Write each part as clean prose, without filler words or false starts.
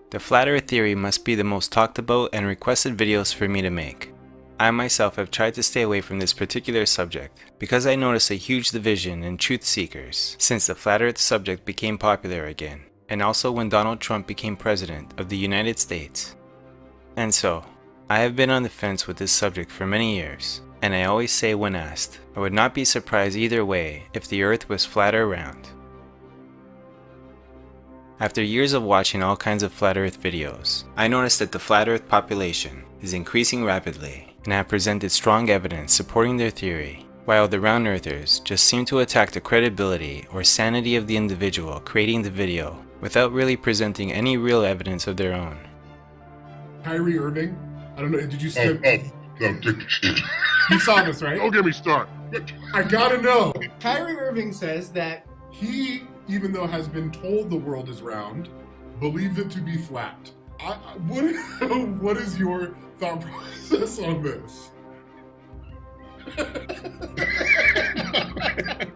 The flat earth theory must be the most talked about and requested videos for me to make. I myself have tried to stay away from this particular subject because I noticed a huge division in truth seekers since the flat earth subject became popular again, and also when Donald Trump became president of the United States. And so, I have been on the fence with this subject for many years, and I always say when asked, I would not be surprised either way if the earth was flat or round. After years of watching all kinds of flat earth videos, I noticed that the flat earth population is increasing rapidly and have presented strong evidence supporting their theory, while the round earthers just seem to attack the credibility or sanity of the individual creating the video without really presenting any real evidence of their own. Kyrie Irving, I don't know, did you see? No, You saw this, right? don't get me started. I gotta know. Kyrie Irving says that he, even though has been told the world is round, believes it to be flat. What is your thought process on this?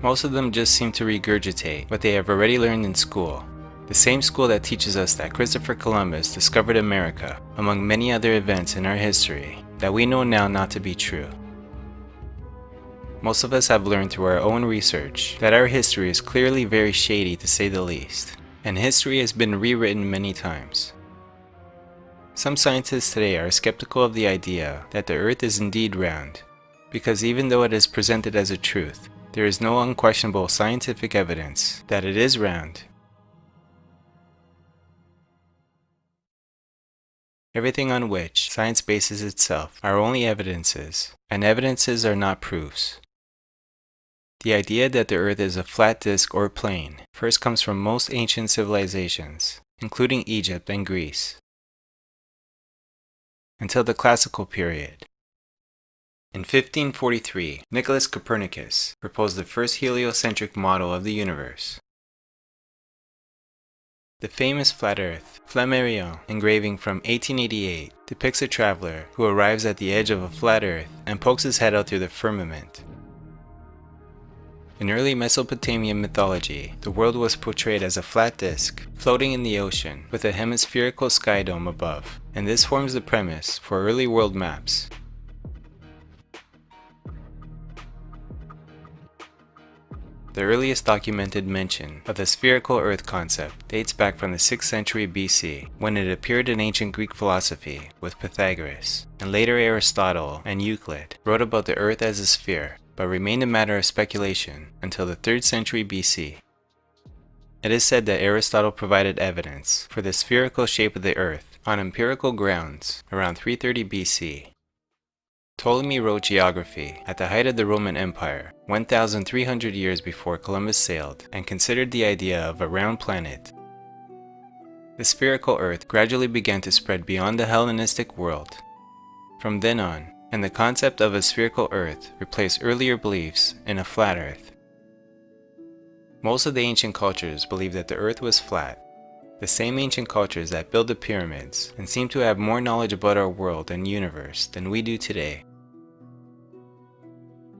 Most of them just seem to regurgitate what they have already learned in school. The same school that teaches us that Christopher Columbus discovered America, among many other events in our history that we know now not to be true. Most of us have learned through our own research that our history is clearly very shady to say the least, and history has been rewritten many times. Some scientists today are skeptical of the idea that the earth is indeed round, because even though it is presented as a truth, there is no unquestionable scientific evidence that it is round. Everything on which science bases itself are only evidences, and evidences are not proofs. The idea that the earth is a flat disk or plane first comes from most ancient civilizations, including Egypt and Greece, until the classical period. In 1543, Nicholas Copernicus proposed the first heliocentric model of the universe. The famous flat earth Flammarion engraving from 1888 depicts a traveler who arrives at the edge of a flat earth and pokes his head out through the firmament. In early Mesopotamian mythology, the world was portrayed as a flat disk floating in the ocean with a hemispherical sky dome above, and this forms the premise for early world maps. The earliest documented mention of the spherical Earth concept dates back from the 6th century BC, when it appeared in ancient Greek philosophy with Pythagoras, and later Aristotle and Euclid wrote about the Earth as a sphere, but remained a matter of speculation until the 3rd century BC. It is said that Aristotle provided evidence for the spherical shape of the Earth on empirical grounds around 330 BC. Ptolemy wrote geography at the height of the Roman Empire, 1,300 years before Columbus sailed, and considered the idea of a round planet. The spherical Earth gradually began to spread beyond the Hellenistic world. From then on, and the concept of a spherical Earth replaced earlier beliefs in a flat Earth. Most of the ancient cultures believed that the Earth was flat. The same ancient cultures that built the pyramids and seem to have more knowledge about our world and universe than we do today.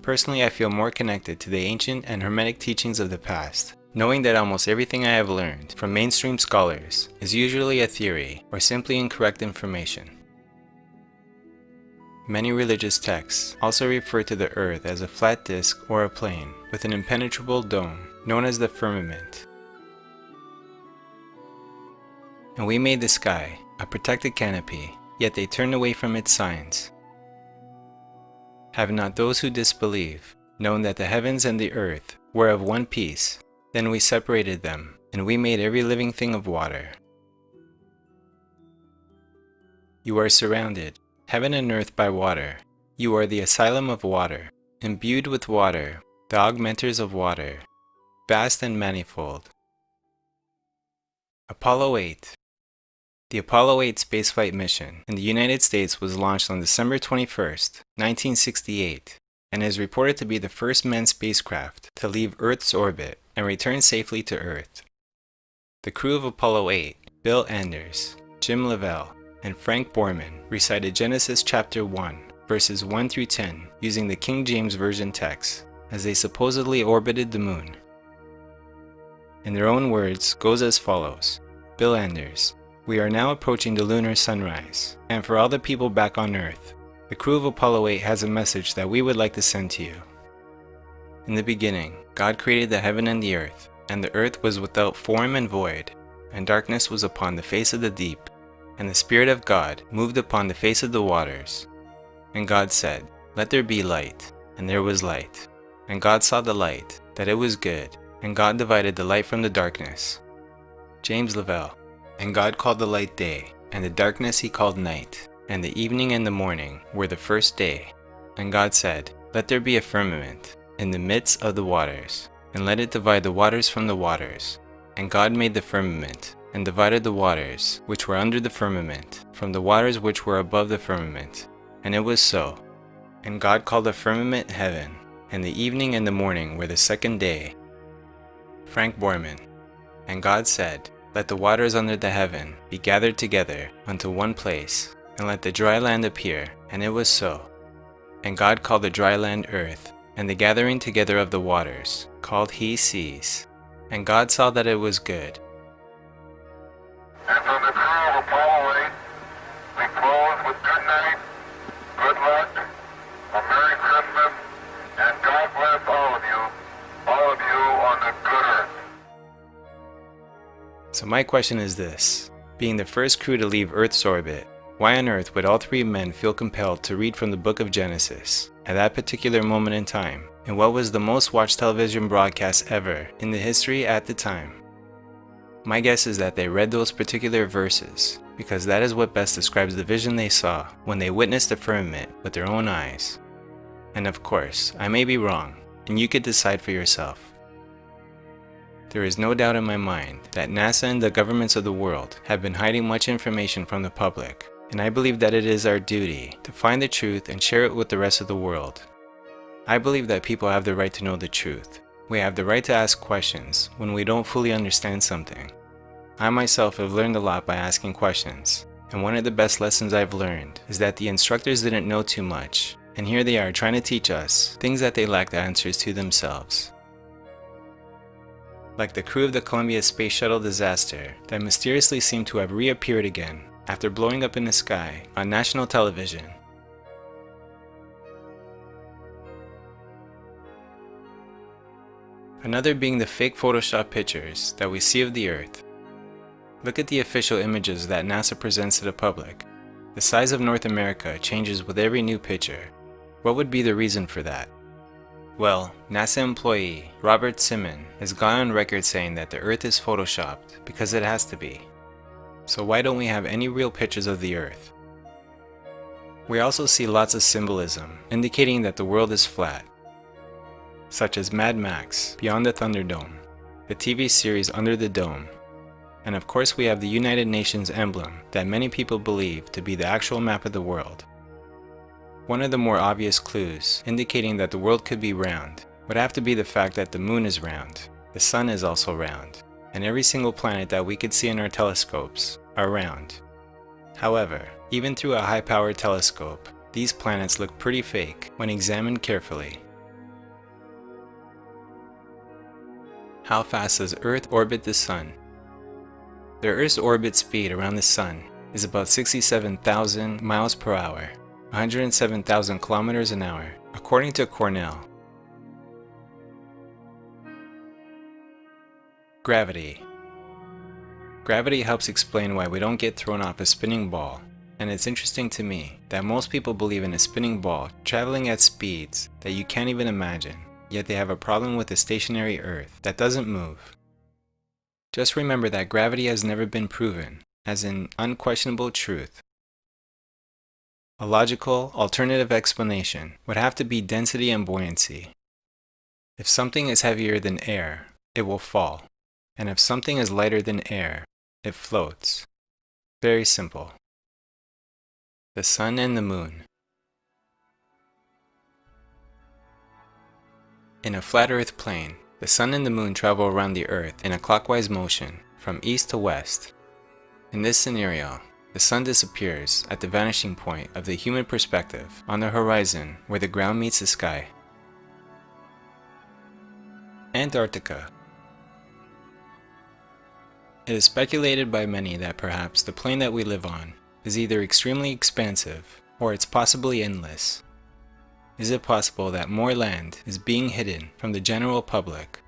Personally, I feel more connected to the ancient and Hermetic teachings of the past, knowing that almost everything I have learned from mainstream scholars is usually a theory or simply incorrect information. Many religious texts also refer to the earth as a flat disk or a plane with an impenetrable dome known as the firmament. And we made the sky a protected canopy, yet they turned away from its signs. Have not those who disbelieve known that the heavens and the earth were of one piece? Then we separated them, and we made every living thing of water. You are surrounded, heaven and earth, by water. You are the asylum of water, imbued with water, the augmenters of water, vast and manifold. Apollo 8. The Apollo 8 spaceflight mission in the United States was launched on December 21st, 1968, and is reported to be the first manned spacecraft to leave Earth's orbit and return safely to Earth. The crew of Apollo 8, Bill Anders, Jim Lovell, and Frank Borman recited Genesis chapter 1, verses 1 through 10 using the King James Version text as they supposedly orbited the moon. In their own words, goes as follows. Bill Anders: "We are now approaching the lunar sunrise, and for all the people back on Earth, the crew of Apollo 8 has a message that we would like to send to you. In the beginning, God created the heaven and the earth, and the earth was without form and void, and darkness was upon the face of the deep, and the Spirit of God moved upon the face of the waters. And God said, Let there be light, and there was light. And God saw the light, that it was good, and God divided the light from the darkness." James Lovell: "And God called the light day, and the darkness he called night, and the evening and the morning were the first day. And God said, Let there be a firmament in the midst of the waters, and let it divide the waters from the waters. And God made the firmament, and divided the waters which were under the firmament from the waters which were above the firmament. And it was so. And God called the firmament heaven, and the evening and the morning were the second day." Frank Borman: "And God said, Let the waters under the heaven be gathered together unto one place, and let the dry land appear, and it was so. And God called the dry land earth, and the gathering together of the waters called he seas. And God saw that it was good." And from the crew of Apollo 8, we close with good night, good luck, a Merry Christmas, and God bless all of you on the good earth. So my question is this: being the first crew to leave Earth's orbit, why on earth would all three men feel compelled to read from the book of Genesis at that particular moment in time, in what was the most watched television broadcast ever in the history at the time? My guess is that they read those particular verses because that is what best describes the vision they saw when they witnessed the firmament with their own eyes. And of course, I may be wrong, and you could decide for yourself. There is no doubt in my mind that NASA and the governments of the world have been hiding much information from the public, and I believe that it is our duty to find the truth and share it with the rest of the world. I believe that people have the right to know the truth. We have the right to ask questions when we don't fully understand something. I myself have learned a lot by asking questions, and one of the best lessons I've learned is that the instructors didn't know too much, and here they are trying to teach us things that they lacked answers to themselves. Like the crew of the Columbia space shuttle disaster that mysteriously seemed to have reappeared again after blowing up in the sky on national television. Another being the fake Photoshop pictures that we see of the Earth. Look at the official images that NASA presents to the public. The size of North America changes with every new picture. What would be the reason for that? Well, NASA employee Robert Simon has gone on record saying that the Earth is photoshopped because it has to be. So why don't we have any real pictures of the Earth? We also see lots of symbolism indicating that the world is flat, such as Mad Max, Beyond the Thunderdome, the TV series Under the Dome, and of course we have the United Nations emblem that many people believe to be the actual map of the world. One of the more obvious clues indicating that the world could be round would have to be the fact that the moon is round, the sun is also round, and every single planet that we could see in our telescopes are round. However, even through a high-powered telescope, these planets look pretty fake when examined carefully. How fast does Earth orbit the Sun? The Earth's orbit speed around the Sun is about 67,000 miles per hour, 107,000 kilometers an hour, according to Cornell. Gravity. Gravity helps explain why we don't get thrown off a spinning ball, and it's interesting to me that most people believe in a spinning ball traveling at speeds that you can't even imagine, yet they have a problem with a stationary Earth that doesn't move. Just remember that gravity has never been proven as an unquestionable truth. A logical, alternative explanation would have to be density and buoyancy. If something is heavier than air, it will fall, and if something is lighter than air, it floats. Very simple. The Sun and the Moon. In a flat Earth plane, the Sun and the Moon travel around the Earth in a clockwise motion from east to west. In this scenario, the sun disappears at the vanishing point of the human perspective on the horizon where the ground meets the sky. Antarctica. It is speculated by many that perhaps the plane that we live on is either extremely expansive or it's possibly endless. Is it possible that more land is being hidden from the general public?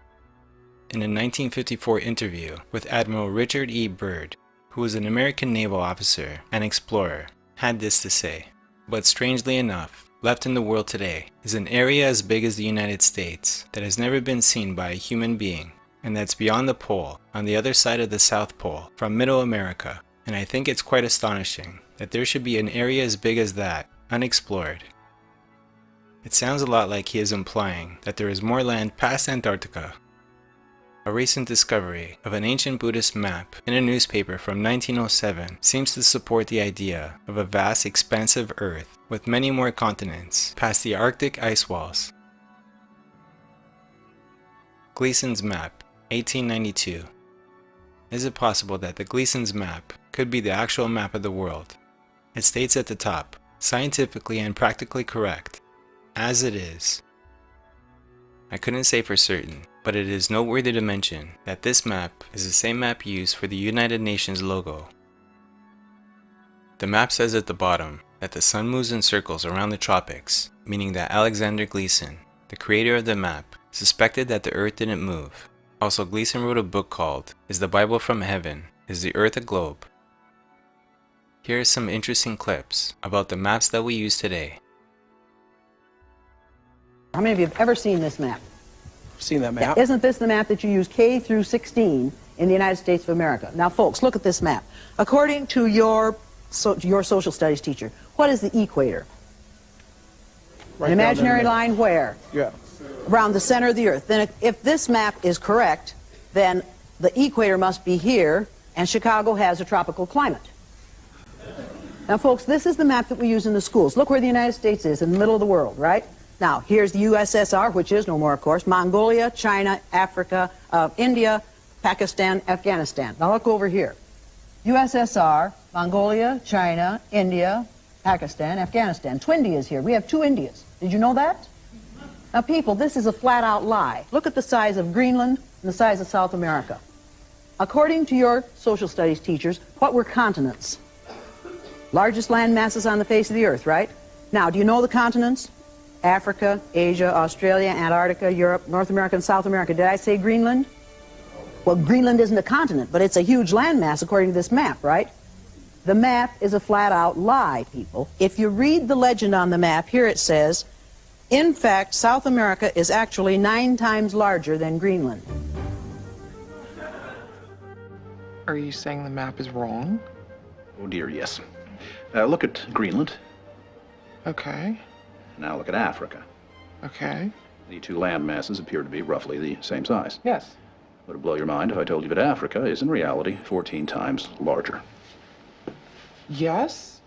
In a 1954 interview with Admiral Richard E. Byrd, who was an American naval officer and explorer, had this to say: "But strangely enough, left in the world today is an area as big as the United States that has never been seen by a human being, and that's beyond the pole, on the other side of the South Pole, from Middle America, and I think it's quite astonishing that there should be an area as big as that, unexplored." It sounds a lot like he is implying that there is more land past Antarctica. A recent discovery of an ancient Buddhist map in a newspaper from 1907 seems to support the idea of a vast, expansive Earth with many more continents past the Arctic ice walls. Gleason's map, 1892. Is it possible that the Gleason's map could be the actual map of the world? It states at the top, "Scientifically and practically correct, as it is." I couldn't say for certain, but it is noteworthy to mention that this map is the same map used for the United Nations logo. The map says at the bottom that the sun moves in circles around the tropics, meaning that Alexander Gleason, the creator of the map, suspected that the Earth didn't move. Also, Gleason wrote a book called "Is the Bible from Heaven? Is the Earth a Globe?" Here are some interesting clips about the maps that we use today. How many of you have ever seen this map? Seen that map? Yeah, isn't this the map that you use K through 16 in the United States of America? Now, folks, look at this map. According to your social studies teacher, what is the equator? Right An down imaginary there. line where? Yeah. Around the center of the Earth. Then if this map is correct, then the equator must be here, and Chicago has a tropical climate. Now, folks, this is the map that we use in the schools. Look where the United States is, in the middle of the world, right? Now, here's the USSR, which is no more, of course, Mongolia, China, Africa, India, Pakistan, Afghanistan. Now, look over here. USSR, Mongolia, China, India, Pakistan, Afghanistan. Two Indias here. We have two Indias. Did you know that? Now, people, this is a flat-out lie. Look at the size of Greenland and the size of South America. According to your social studies teachers, what were continents? Largest land masses on the face of the Earth, right? Now, do you know the continents? Africa, Asia, Australia, Antarctica, Europe, North America, and South America. Did I say Greenland? Well, Greenland isn't a continent, but it's a huge landmass according to this map, right? The map is a flat-out lie, people. If you read the legend on the map, here it says, in fact, South America is actually 9 times larger than Greenland. Are you saying the map is wrong? Oh dear, yes. Look at Greenland. Okay. Now look at Africa. Okay. The two land masses appear to be roughly the same size. Yes. Would it blow your mind if I told you that Africa is in reality 14 times larger? Yes?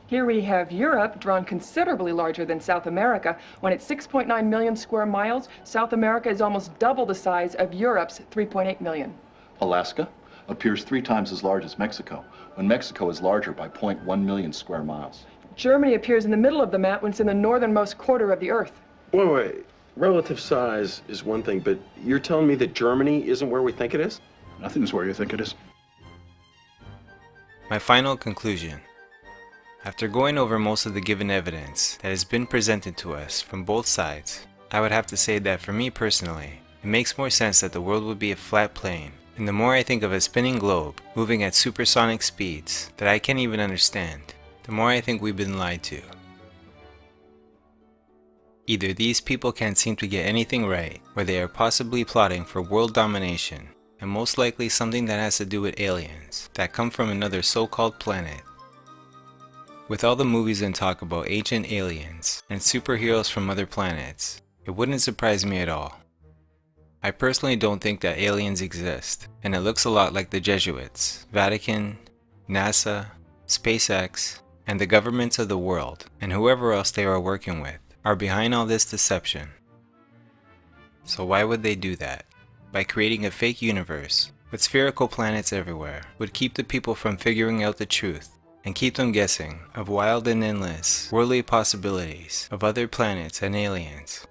Here we have Europe, drawn considerably larger than South America. When it's 6.9 million square miles, South America is almost double the size of Europe's 3.8 million. Alaska appears 3 times as large as Mexico, when Mexico is larger by 0.1 million square miles. Germany appears in the middle of the map when it's in the northernmost quarter of the Earth. Wait. Relative size is one thing, but you're telling me that Germany isn't where we think it is? Nothing's where you think it is. My final conclusion. After going over most of the given evidence that has been presented to us from both sides, I would have to say that for me personally, it makes more sense that the world would be a flat plane. And the more I think of a spinning globe moving at supersonic speeds that I can't even understand, the more I think we've been lied to. Either these people can't seem to get anything right, or they are possibly plotting for world domination, and most likely something that has to do with aliens that come from another so-called planet. With all the movies and talk about ancient aliens and superheroes from other planets, it wouldn't surprise me at all. I personally don't think that aliens exist, and it looks a lot like the Jesuits, Vatican, NASA, SpaceX, and the governments of the world, and whoever else they are working with, are behind all this deception. So why would they do that? By creating a fake universe with spherical planets everywhere, would keep the people from figuring out the truth and keep them guessing of wild and endless worldly possibilities of other planets and aliens.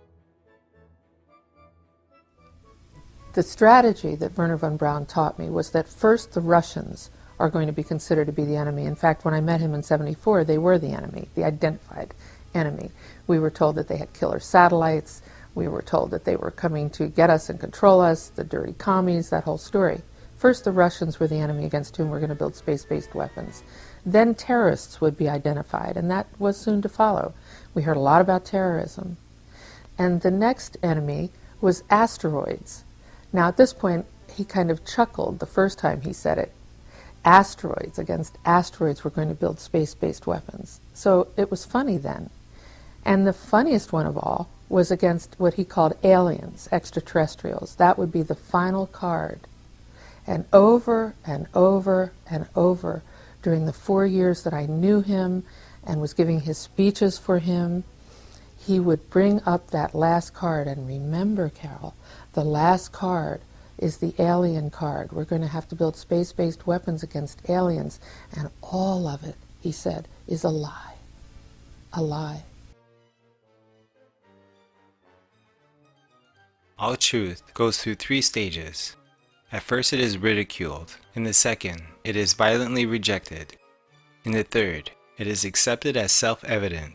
The strategy that Werner von Braun taught me was that first the Russians are going to be considered to be the enemy. In fact, when I met him in '74, they were the enemy, the identified enemy. We were told that they had killer satellites. We were told that they were coming to get us and control us, the dirty commies, that whole story. First, the Russians were the enemy against whom we're going to build space-based weapons. Then terrorists would be identified, and that was soon to follow. We heard a lot about terrorism. And the next enemy was asteroids. Now, at this point, he kind of chuckled the first time he said it. Asteroids, against asteroids, we're going to build space-based weapons. So it was funny then. And the funniest one of all was against what he called aliens, extraterrestrials. That would be the final card. And over and over and over, during the 4 years that I knew him and was giving his speeches for him, he would bring up that last card. And remember, Carol, the last card is the alien card. We're going to have to build space-based weapons against aliens. And all of it, he said, is a lie. A lie. All truth goes through 3 stages. At first it is ridiculed. In the second, it is violently rejected. In the third, it is accepted as self-evident.